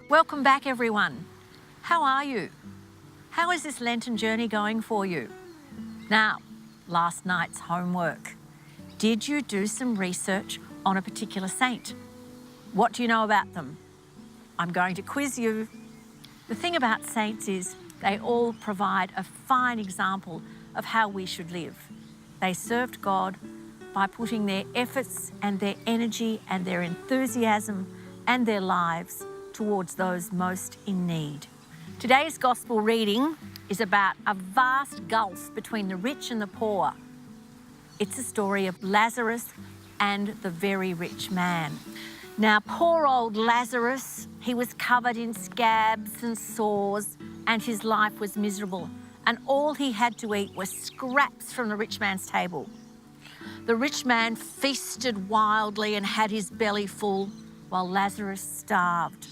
Welcome back, everyone. How are you? How is this Lenten journey going for you? Now, last night's homework. Did you do some research on a particular saint? What do you know about them? I'm going to quiz you. The thing about saints is they all provide a fine example of how we should live. They served God by putting their efforts and their energy and their enthusiasm and their lives towards those most in need. Today's gospel reading is about a vast gulf between the rich and the poor. It's a story of Lazarus and the very rich man. Now, poor old Lazarus, he was covered in scabs and sores, and his life was miserable, and all he had to eat was scraps from the rich man's table. The rich man feasted wildly and had his belly full, while Lazarus starved.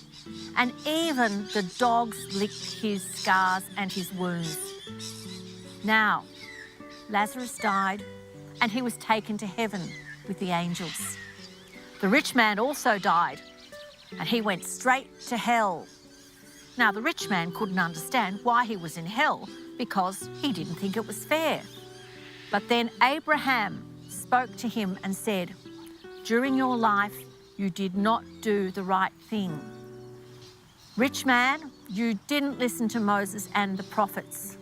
And even the dogs licked his scars and his wounds. Now, Lazarus died, and he was taken to heaven with the angels. The rich man also died, and he went straight to hell. Now, the rich man couldn't understand why he was in hell, because he didn't think it was fair. But then Abraham spoke to him and said, "During your life, you did not do the right thing. Rich man, you didn't listen to Moses and the prophets,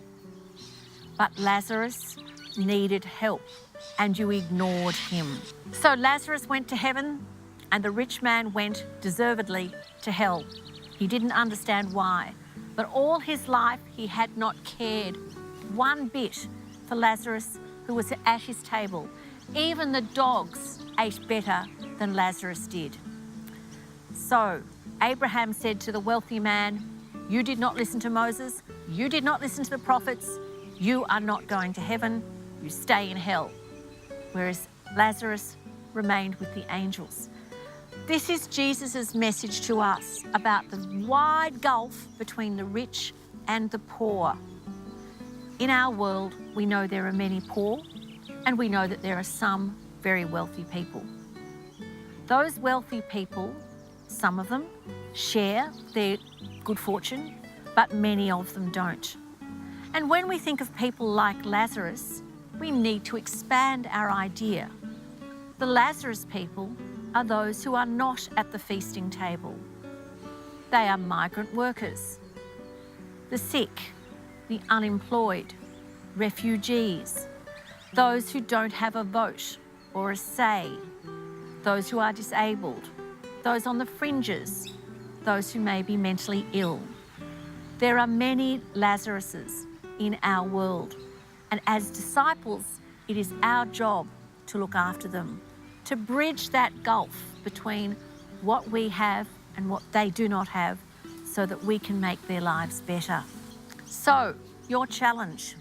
but Lazarus needed help and you ignored him." So Lazarus went to heaven and the rich man went deservedly to hell. He didn't understand why, but all his life he had not cared one bit for Lazarus who was at his table. Even the dogs ate better than Lazarus did. So Abraham said to the wealthy man, "You did not listen to Moses, you did not listen to the prophets, you are not going to heaven, you stay in hell." Whereas Lazarus remained with the angels. This is Jesus' message to us about the wide gulf between the rich and the poor. In our world, we know there are many poor, and we know that there are some very wealthy people. Those wealthy people, some of them share their good fortune, but many of them don't. And when we think of people like Lazarus, we need to expand our idea. The Lazarus people are those who are not at the feasting table. They are migrant workers, the sick, the unemployed, refugees, those who don't have a vote or a say, those who are disabled, those on the fringes, those who may be mentally ill. There are many Lazaruses in our world, and as disciples, it is our job to look after them, to bridge that gulf between what we have and what they do not have, so that we can make their lives better. So, your challenge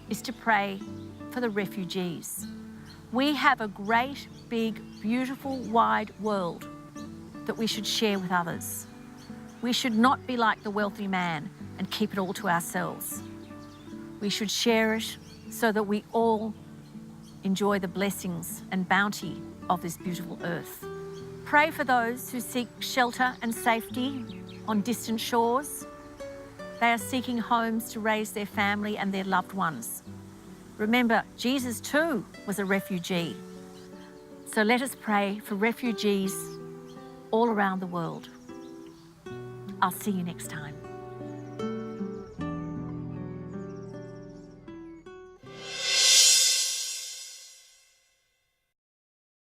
is to pray for the refugees. We have a great, big, beautiful, wide world that we should share with others. We should not be like the wealthy man and keep it all to ourselves. We should share it so that we all enjoy the blessings and bounty of this beautiful earth. Pray for those who seek shelter and safety on distant shores. They are seeking homes to raise their family and their loved ones. Remember, Jesus too was a refugee. So let us pray for refugees all around the world. I'll see you next time.